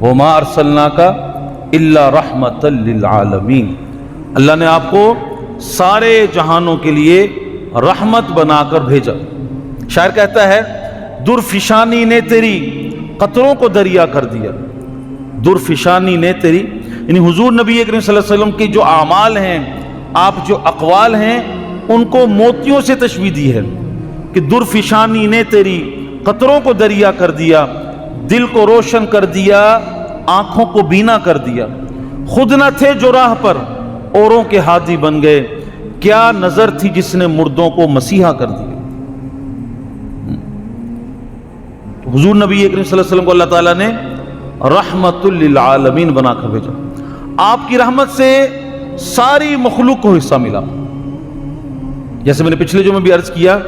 وما ارسلناک الا رحمۃ للعالمین، اللہ نے آپ کو سارے جہانوں کے لیے رحمت بنا کر بھیجا۔ شاعر کہتا ہے درفشانی نے تیری قطروں کو دریا کر دیا، درفشانی نے تیری، یعنی حضور نبی کریم صلی اللہ علیہ وسلم کی جو اعمال ہیں، آپ جو اقوال ہیں، ان کو موتیوں سے تشبیہ دی ہے کہ درفشانی نے تیری قطروں کو دریا کر دیا، دل کو روشن کر دیا، آنکھوں کو بینا کر دیا، خود نہ تھے جو راہ پر اوروں کے ہادی بن گئے، کیا نظر تھی جس نے مردوں کو مسیحا کر دیا۔ حضور نبی کریم صلی اللہ علیہ وسلم کو اللہ تعالیٰ نے رحمت للعالمین بنا کر بھیجا۔ آپ کی رحمت سے ساری مخلوق کو حصہ ملا، جیسے میں نے پچھلے جو میں بھی عرض کیا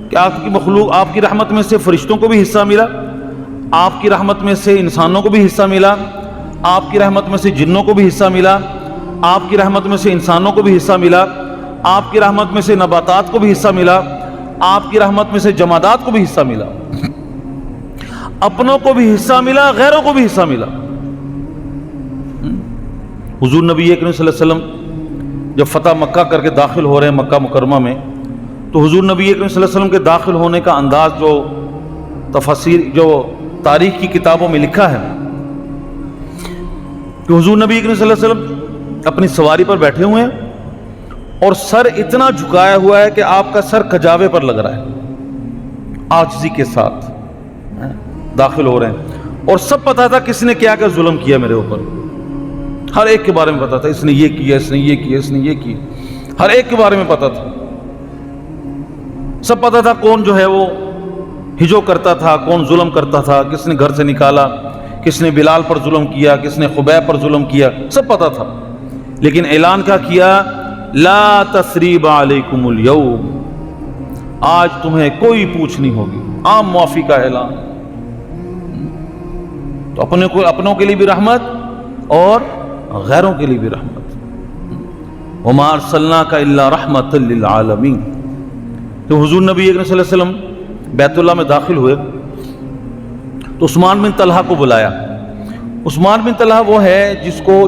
کہ آپ کی مخلوق، آپ کی رحمت میں سے فرشتوں کو بھی حصہ ملا، آپ کی رحمت میں سے انسانوں کو بھی حصہ ملا، آپ کی رحمت میں سے جنوں کو بھی حصہ ملا، آپ کی رحمت میں سے انسانوں کو بھی حصہ ملا، آپ کی رحمت میں سے نباتات کو بھی حصہ ملا، آپ کی رحمت میں سے جمادات کو بھی حصہ ملا، اپنوں کو بھی حصہ ملا، غیروں کو بھی حصہ ملا۔ حضور نبی کریم صلی اللہ علیہ وسلم جب فتح مکہ کر کے داخل ہو رہے ہیں مکہ مکرمہ میں، تو حضور نبی کریم صلی اللہ علیہ وسلم کے داخل ہونے کا انداز جو تفاسیر، جو تاریخ کی کتابوں میں لکھا ہے کہ حضور نبی کریم صلی اللہ علیہ وسلم اپنی سواری پر بیٹھے ہوئے ہیں اور سر اتنا جھکایا ہوا ہے کہ آپ کا سر کجاوے پر لگ رہا ہے، عاجزی کے ساتھ داخل ہو رہے ہیں، اور سب پتا تھا کس نے کیا کیا ظلم کیا میرے اوپر، ہر ایک کے بارے میں پتا تھا، اس نے یہ کیا، اس نے یہ کیا، اس نے یہ کیا، ہر ایک کے بارے میں پتا تھا، سب پتا تھا کون جو ہے وہ ہجو کرتا تھا، کون ظلم کرتا تھا، کس نے گھر سے نکالا، کس نے بلال پر ظلم کیا، کس نے خبیب پر ظلم کیا، سب پتا تھا۔ لیکن اعلان کیا کیا؟ لا تثریب علیکم اليوم، آج تمہیں کوئی پوچھ نہیں ہوگی، عام معافی کا اعلان۔ تو اپنوں کے لیے بھی رحمت اور غیروں کے لیے بھی رحمت۔ وما ارسلناک الا رحمۃ للعالمین۔ تو حضور نبی صلی اللہ علیہ وسلم بیت اللہ میں داخل ہوئے تو عثمان بن طلحہ کو بلایا۔ عثمان بن طلحہ وہ ہے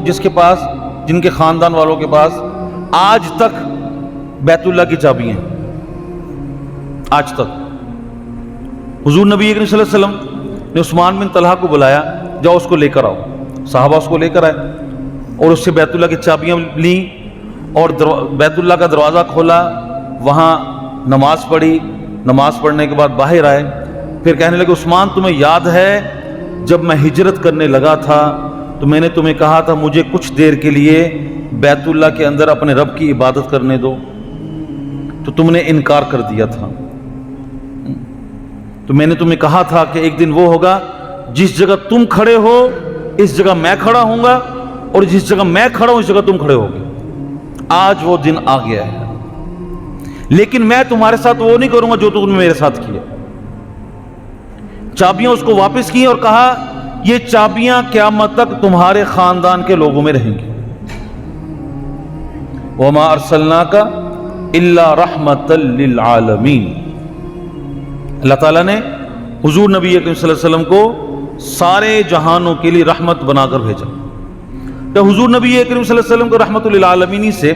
جس کے پاس، جن کے خاندان والوں کے پاس آج تک بیت اللہ کی چابی ہیں، آج تک۔ حضور نبی صلی اللہ علیہ وسلم نے عثمان بن طلحہ کو بلایا، جاؤ اس کو لے کر آؤ۔ صحابہ اس کو لے کر آئے اور اس سے بیت اللہ کی چابیاں لیں اور بیت اللہ کا دروازہ کھولا، وہاں نماز پڑھی، نماز پڑھنے کے بعد باہر آئے، پھر کہنے لگے عثمان تمہیں یاد ہے جب میں ہجرت کرنے لگا تھا تو میں نے تمہیں کہا تھا مجھے کچھ دیر کے لیے بیت اللہ کے اندر اپنے رب کی عبادت کرنے دو، تو تم نے انکار کر دیا تھا۔ تو میں نے تمہیں کہا تھا کہ ایک دن وہ ہوگا جس جگہ تم کھڑے ہو اس جگہ میں کھڑا ہوں گا، اور جس جگہ میں کھڑا ہوں اس جگہ تم کھڑے ہوگے۔ آج وہ دن آ گیا ہے، لیکن میں تمہارے ساتھ وہ نہیں کروں گا جو تم نے میرے ساتھ کیا۔ چابیاں اس کو واپس کی اور کہا یہ چابیاں قیامت تک تمہارے خاندان کے لوگوں میں رہیں گی۔ وما ارسلناک الا رحمۃ للعالمین۔ اللہ تعالیٰ نے حضور نبی کریم صلی اللہ علیہ وسلم کو سارے جہانوں کے لیے رحمت بنا کر بھیجا۔ تو حضور نبی کریم صلی اللہ علیہ وسلم کو رحمت للعالمین سے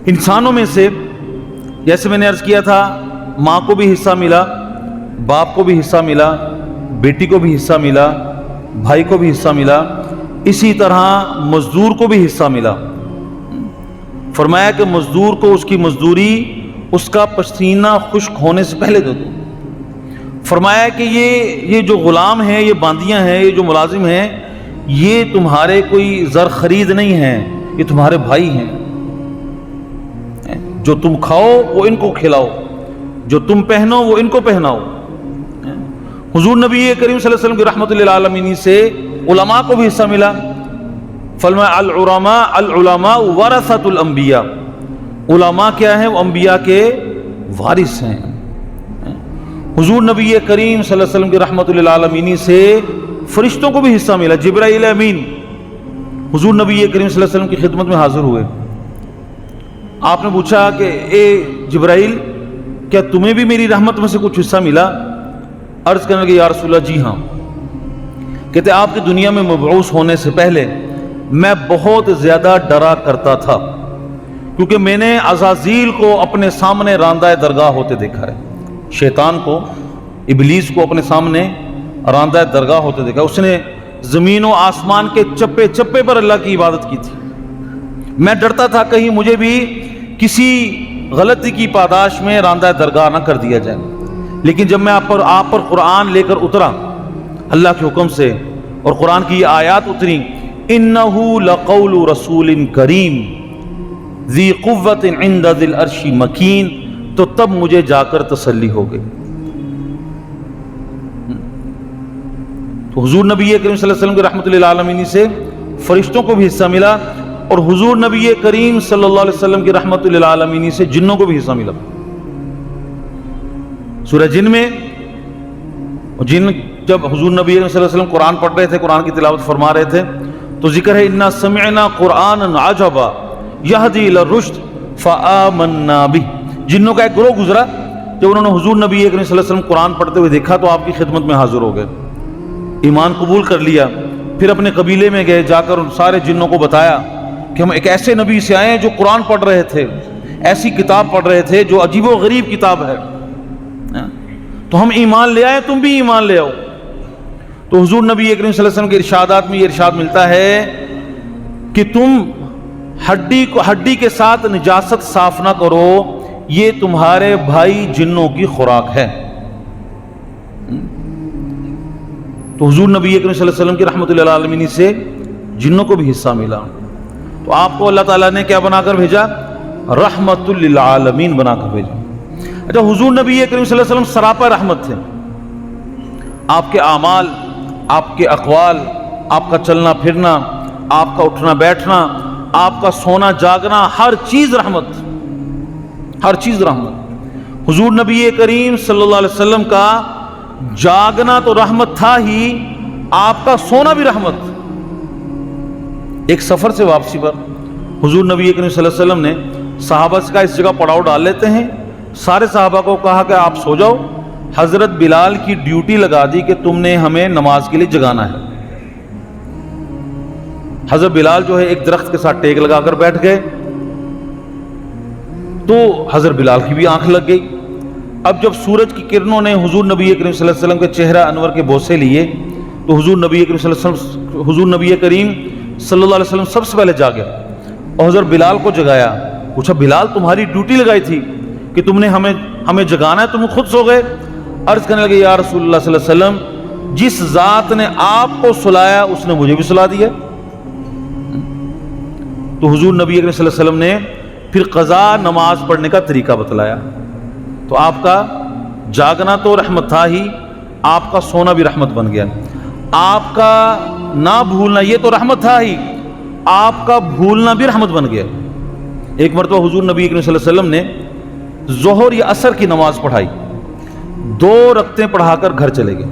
انسانوں میں سے، جیسے میں نے عرض کیا تھا، ماں کو بھی حصہ ملا، باپ کو بھی حصہ ملا، بیٹی کو بھی حصہ ملا، بھائی کو بھی حصہ ملا، اسی طرح مزدور کو بھی حصہ ملا۔ فرمایا کہ مزدور کو اس کی مزدوری اس کا پسینہ خشک ہونے سے پہلے دے دو۔ فرمایا کہ یہ جو غلام ہیں، یہ باندیاں ہیں، یہ جو ملازم ہیں، یہ تمہارے کوئی زر خرید نہیں ہیں، یہ تمہارے بھائی ہیں۔ جو تم کھاؤ وہ ان کو کھلاؤ، جو تم پہنو وہ ان کو پہناؤ۔ حضور نبی کریم صلی اللہ علیہ وسلم کی رحمت للعالمین سے علماء کو بھی حصہ ملا۔ فرمایا العلماء ورثۃ الانبیاء، علماء کیا ہیں؟ وہ انبیاء کے وارث ہیں۔ حضور نبی کریم صلی اللہ علیہ وسلم کی رحمت للعالمین سے فرشتوں کو بھی حصہ ملا۔ جبرائیل امین حضور نبی کریم صلی اللہ علیہ وسلم کی خدمت میں حاضر ہوئے۔ آپ نے پوچھا کہ اے جبرائیل، کیا تمہیں بھی میری رحمت میں سے کچھ حصہ ملا؟ عرض کرنے لگے یا رسول اللہ جی ہاں۔ کہتے آپ کی دنیا میں مبعوث ہونے سے پہلے میں بہت زیادہ ڈرا کرتا تھا، کیونکہ میں نے عزازیل کو اپنے سامنے راندہ درگاہ ہوتے دیکھا ہے، شیطان کو، ابلیس کو اپنے سامنے راندہ درگاہ ہوتے دیکھا۔ اس نے زمین و آسمان کے چپے چپے پر اللہ کی عبادت کی تھی۔ میں ڈرتا تھا کہیں مجھے بھی کسی غلطی کی پاداش میں راندہ درگاہ نہ کر دیا جائے، لیکن جب میں آپ پر قرآن لے کر اترا اللہ کے حکم سے، اور قرآن کی یہ آیات اتری، انہ لقول رسول کریم ذی قوت عند ذی العرش مکین، تو تب مجھے جا کر تسلی ہو گئی۔ تو حضور نبی کریم صلی اللہ علیہ وسلم کے رحمت للعالمین سے فرشتوں کو بھی حصہ ملا، اور حضور نبی کریم صلی اللہ علیہ وسلم کی رحمت للعالمین سے جنوں کو بھی حصہ ملا۔ سورہ جن میں جن جب حضور نبی صلی اللہ علیہ وسلم قرآن پڑھ رہے تھے، قرآن کی تلاوت فرما رہے تھے، تو ذکر ہے انا سمعنا قرآنا عجبا یہدی الی الرشد فآمنا بہ۔ جنوں کا ایک گروہ گزرا، جب انہوں نے حضور نبی کریم صلی اللہ علیہ وسلم قرآن پڑھتے ہوئے دیکھا تو آپ کی خدمت میں حاضر ہو گئے، ایمان قبول کر لیا۔ پھر اپنے قبیلے میں گئے، جا کر ان سارے جنوں کو بتایا کہ ہم ایک ایسے نبی سے آئے ہیں جو قرآن پڑھ رہے تھے، ایسی کتاب پڑھ رہے تھے جو عجیب و غریب کتاب ہے، تو ہم ایمان لے آئے، تم بھی ایمان لے آؤ۔ تو حضور نبی کریم صلی اللہ علیہ وسلم کے ارشادات میں یہ ارشاد ملتا ہے کہ تم ہڈی کے ساتھ نجاست صاف نہ کرو، یہ تمہارے بھائی جنوں کی خوراک ہے۔ تو حضور نبی کریم صلی اللہ علیہ وسلم کی رحمت للعالمین سے جنوں کو بھی حصہ ملا۔ تو آپ کو اللہ تعالیٰ نے کیا بنا کر بھیجا؟ رحمت للعالمین بنا کر بھیجا۔ اچھا، حضور نبی کریم صلی اللہ علیہ وسلم سراپا رحمت تھے۔ آپ کے اعمال، آپ کے اقوال، آپ کا چلنا پھرنا، آپ کا اٹھنا بیٹھنا، آپ کا سونا جاگنا، ہر چیز رحمت، ہر چیز رحمت۔ حضور نبی کریم صلی اللہ علیہ وسلم کا جاگنا تو رحمت تھا ہی، آپ کا سونا بھی رحمت۔ ایک سفر سے واپسی پر حضور نبی کریم صلی اللہ علیہ وسلم نے صحابہ سے کہا اس جگہ پڑاؤ ڈال لیتے ہیں، سارے صحابہ کو کہا کہ آپ سو جاؤ، حضرت بلال کی ڈیوٹی لگا دی کہ تم نے ہمیں نماز کے لیے جگانا ہے۔ حضرت بلال جو ہے ایک درخت کے ساتھ ٹیک لگا کر بیٹھ گئے، تو حضرت بلال کی بھی آنکھ لگ گئی۔ اب جب سورج کی کرنوں نے حضور نبی کریم صلی اللہ علیہ وسلم کے چہرہ انور کے بوسے لیے تو حضور نبی کریم صلی اللہ علیہ وسلم سب سے پہلے جاگے اور حضرت بلال کو جگایا۔ پوچھا بلال تمہاری ڈیوٹی لگائی تھی کہ تم نے ہمیں جگانا ہے، تم خود سو گئے؟ عرض کرنے لگے یا رسول اللہ صلی اللہ علیہ وسلم، جس ذات نے آپ کو سلایا اس نے مجھے بھی سلا دیا۔ تو حضور نبی کریم صلی اللہ علیہ وسلم نے پھر قضا نماز پڑھنے کا طریقہ بتلایا۔ تو آپ کا جاگنا تو رحمت تھا ہی، آپ کا سونا بھی رحمت بن گیا۔ آپ کا نہ بھولنا یہ تو رحمت تھا ہی، آپ کا بھولنا بھی رحمت بن گیا۔ ایک مرتبہ حضور نبی کریم صلی اللہ علیہ وسلم نے ظہر یا عصر کی نماز پڑھائی، 2 رکعتیں پڑھا کر گھر چلے گئے۔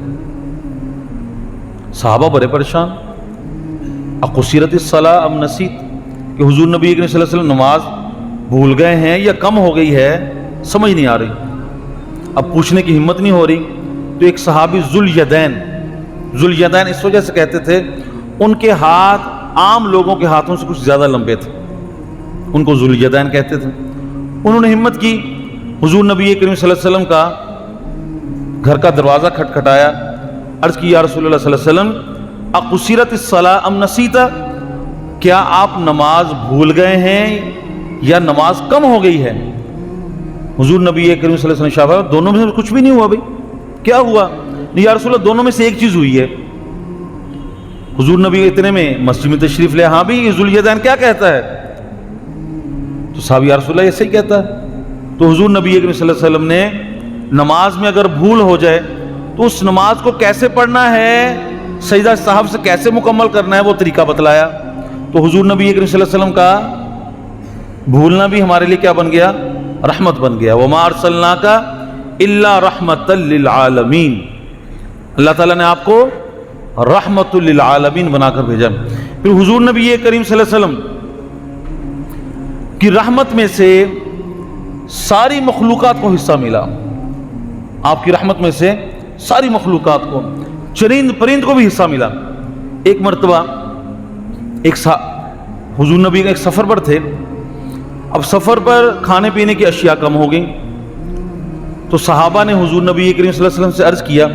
صحابہ بڑے پریشان، اقصرت الصلاۃ ام نسیت، کہ حضور نبی کریم صلی اللہ علیہ وسلم نماز بھول گئے ہیں یا کم ہو گئی ہے، سمجھ نہیں آ رہی۔ اب پوچھنے کی ہمت نہیں ہو رہی، تو ایک صحابی ذوالیدین اس وجہ سے کہتے تھے ان کے ہاتھ عام لوگوں کے ہاتھوں سے کچھ زیادہ لمبے تھے، ان کو ذوالیدین کہتے تھے۔ انہوں نے ہمت کی، حضور نبی کریم صلی اللہ علیہ وسلم کا گھر کا دروازہ کھٹکھٹایا، عرض کی یا رسول اللہ صلی اللہ علیہ وسلم اقصرت الصلاۃ ام نسیت، کیا آپ نماز بھول گئے ہیں یا نماز کم ہو گئی ہے؟ حضور نبی کریم صلی اللہ علیہ وسلم نے دونوں میں سے کچھ بھی نہیں ہوا۔ بھائی کیا ہوا؟ یا رسول اللہ دونوں میں سے ایک چیز ہوئی ہے۔ حضور نبی اتنے میں مسجد میں تشریف لے، ہاں بھی ذوالیدین کیا کہتا ہے؟ تو صحابی یا رسول اللہ یہ صحیح کہتا ہے۔ تو حضور نبی کریم صلی اللہ علیہ وسلم نے نماز میں اگر بھول ہو جائے تو اس نماز کو کیسے پڑھنا ہے، سجدہ صاحب سے کیسے مکمل کرنا ہے، وہ طریقہ بتلایا۔ تو حضور نبی کریم صلی اللہ علیہ وسلم کا بھولنا بھی ہمارے لیے کیا بن گیا؟ رحمت بن گیا۔ وما ارسلناک الا رحمت للعالمین، اللہ تعالیٰ نے آپ کو رحمت للعالمین بنا کر بھیجا۔ پھر حضور نبی کریم صلی اللہ علیہ وسلم کی رحمت میں سے ساری مخلوقات کو حصہ ملا۔ آپ کی رحمت میں سے ساری مخلوقات کو، چرند پرند کو بھی حصہ ملا۔ ایک مرتبہ حضور نبی ایک سفر پر تھے. اب سفر پر کھانے پینے کی اشیاء کم ہو گئیں تو صحابہ نے حضور نبی کریم صلی اللہ علیہ وسلم سے عرض کیا.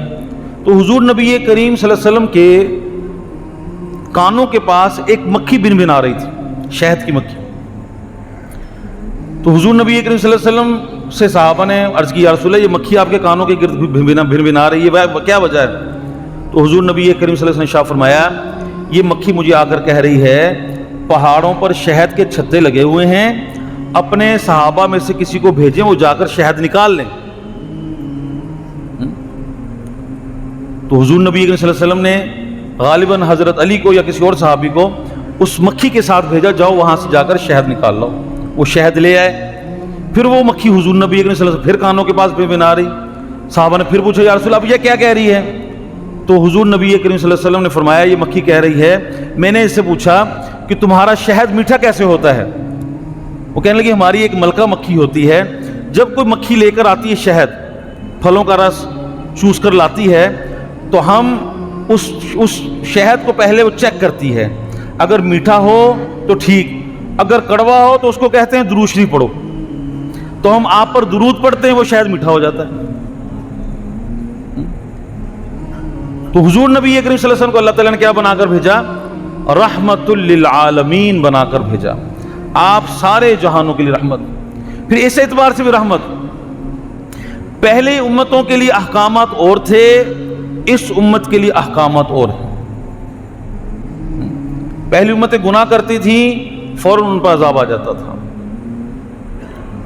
تو حضور نبی کریم صلی اللہ علیہ وسلم کے کانوں کے پاس ایک مکھی بنبنا رہی تھی, شہد کی مکھی. تو حضور نبی کریم صلی اللہ علیہ وسلم سے صحابہ نے عرض کی, یا رسول اللہ یہ مکھی آپ کے کانوں کے گرد بنبنا رہی ہے, کیا وجہ ہے؟ تو حضور نبی کریم صلی اللہ علیہ وسلم نے شاہ فرمایا, یہ مکھی مجھے آ کر کہہ رہی ہے پہاڑوں پر شہد کے چھتے لگے ہوئے ہیں, اپنے صحابہ میں سے کسی کو بھیجیں وہ جا کر شہد نکال لیں. تو حضور نبی کریم صلی اللہ علیہ وسلم نے غالباً حضرت علی کو یا کسی اور صحابی کو اس مکھی کے ساتھ بھیجا, جاؤ وہاں سے جا کر شہد نکال لو. وہ شہد لے آئے. پھر وہ مکھی حضور نبی کریم صلی اللہ علیہ وسلم پھر کانوں کے پاس بنا رہی. صحابہ نے پھر پوچھا, یا رسول اللہ اب یہ کیا کہہ رہی ہے؟ تو حضور نبی کریم صلی اللہ علیہ وسلم نے فرمایا, یہ مکھی کہہ رہی ہے میں نے اس سے پوچھا کہ تمہارا شہد میٹھا کیسے ہوتا ہے؟ وہ کہنے لگی ہماری ایک ملکہ مکھی ہوتی ہے, جب کوئی مکھی لے کر آتی ہے شہد, پھلوں کا رس چوس کر لاتی ہے, تو ہم اس شہد کو پہلے وہ چیک کرتی ہے, اگر میٹھا ہو تو ٹھیک, اگر کڑوا ہو تو اس کو کہتے ہیں درود شریف پڑھو, تو ہم آپ پر درود پڑھتے ہیں, وہ شہد میٹھا ہو جاتا ہے. تو حضور نبی کریم صلی اللہ علیہ وسلم کو اللہ تعالیٰ نے کیا بنا کر بھیجا؟ رحمت للعالمین بنا کر بھیجا, آپ سارے جہانوں کے لیے رحمت. پھر اس اعتبار سے بھی رحمت, پہلے امتوں کے لیے احکامات اور تھے, اس امت کے لیے احکامات اور ہیں. پہلی امتیں گناہ کرتی تھیں, فوراً ان پر عذاب آ جاتا تھا,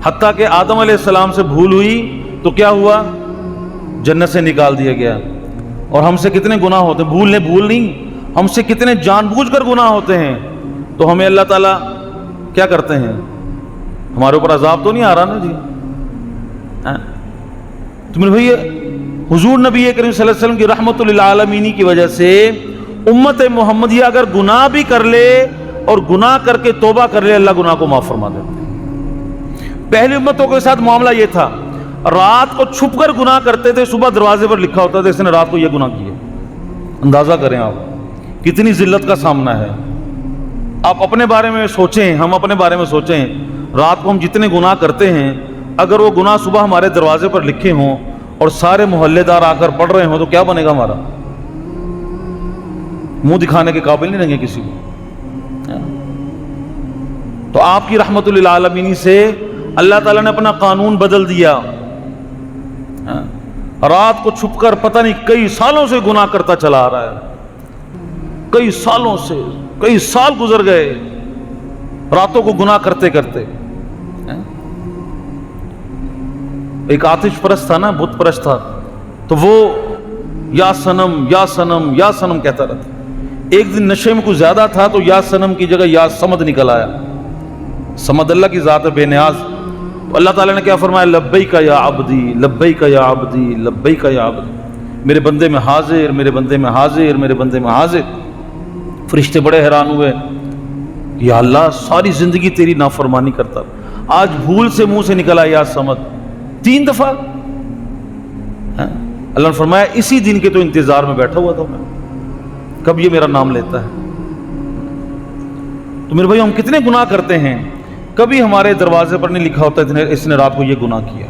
حتیٰ کہ آدم علیہ السلام سے بھول ہوئی تو کیا ہوا؟ جنت سے نکال دیا گیا. اور ہم سے کتنے گناہ ہوتے ہیں, بھول نہیں, ہم سے کتنے جان بوجھ کر گناہ ہوتے ہیں, تو ہمیں اللہ تعالیٰ کیا کرتے ہیں؟ ہمارے اوپر عذاب تو نہیں آ رہا نا جی. تو میرے بھائی حضور نبی کریم صلی اللہ علیہ وسلم کی رحمت للعالمین کی وجہ سے امت محمدیہ اگر گناہ بھی کر لے اور گناہ کر کے توبہ کر لے, اللہ گناہ کو معاف فرما دیتا ہے. پہلی امتوں کے ساتھ معاملہ یہ تھا, رات کو چھپ کر گناہ کرتے تھے, صبح دروازے پر لکھا ہوتا تھا اس نے رات کو یہ گناہ کیا. اندازہ کریں آپ کتنی ذلت کا سامنا ہے. آپ اپنے بارے میں سوچیں, ہم اپنے بارے میں سوچیں, رات کو ہم جتنے گناہ کرتے ہیں, اگر وہ گناہ صبح ہمارے دروازے پر لکھے ہوں اور سارے محلے دار آ کر پڑھ رہے ہوں تو کیا بنے گا ہمارا؟ منہ دکھانے کے قابل نہیں رہیں گے کسی کو. تو آپ کی رحمت للعالمین سے اللہ تعالیٰ نے اپنا قانون بدل دیا. رات کو چھپ کر پتہ نہیں کئی سالوں سے گناہ کرتا چلا آ رہا ہے, کئی سالوں سے, کئی سال گزر گئے راتوں کو گناہ کرتے کرتے. ایک آتش پرست تھا نا, بت پرست تھا, تو وہ یا سنم یا سنم یا سنم کہتا رہتا. ایک دن نشے میں کچھ زیادہ تھا تو یا سنم کی جگہ یا سمد نکل آیا. سمد اللہ کی ذات ہے بے نیاز. تو اللہ تعالیٰ نے کیا فرمایا؟ لبیک یا عبدی, لبیک یا عبدی, لبیک یا عبدی, میرے بندے میں حاضر, میرے بندے میں حاضر, میرے بندے میں حاضر. فرشتے بڑے حیران ہوئے, یا اللہ ساری زندگی تیری نافرمانی کرتا, آج بھول سے منہ سے نکلا یا سمد 3 دفعہ. اللہ نے فرمایا اسی دن کے تو انتظار میں بیٹھا ہوا تھا میں, کب یہ میرا نام لیتا ہے. تو میرے بھائی ہم کتنے گناہ کرتے ہیں, کبھی ہمارے دروازے پر نہیں لکھا ہوتا اس نے رات کو یہ گناہ کیا.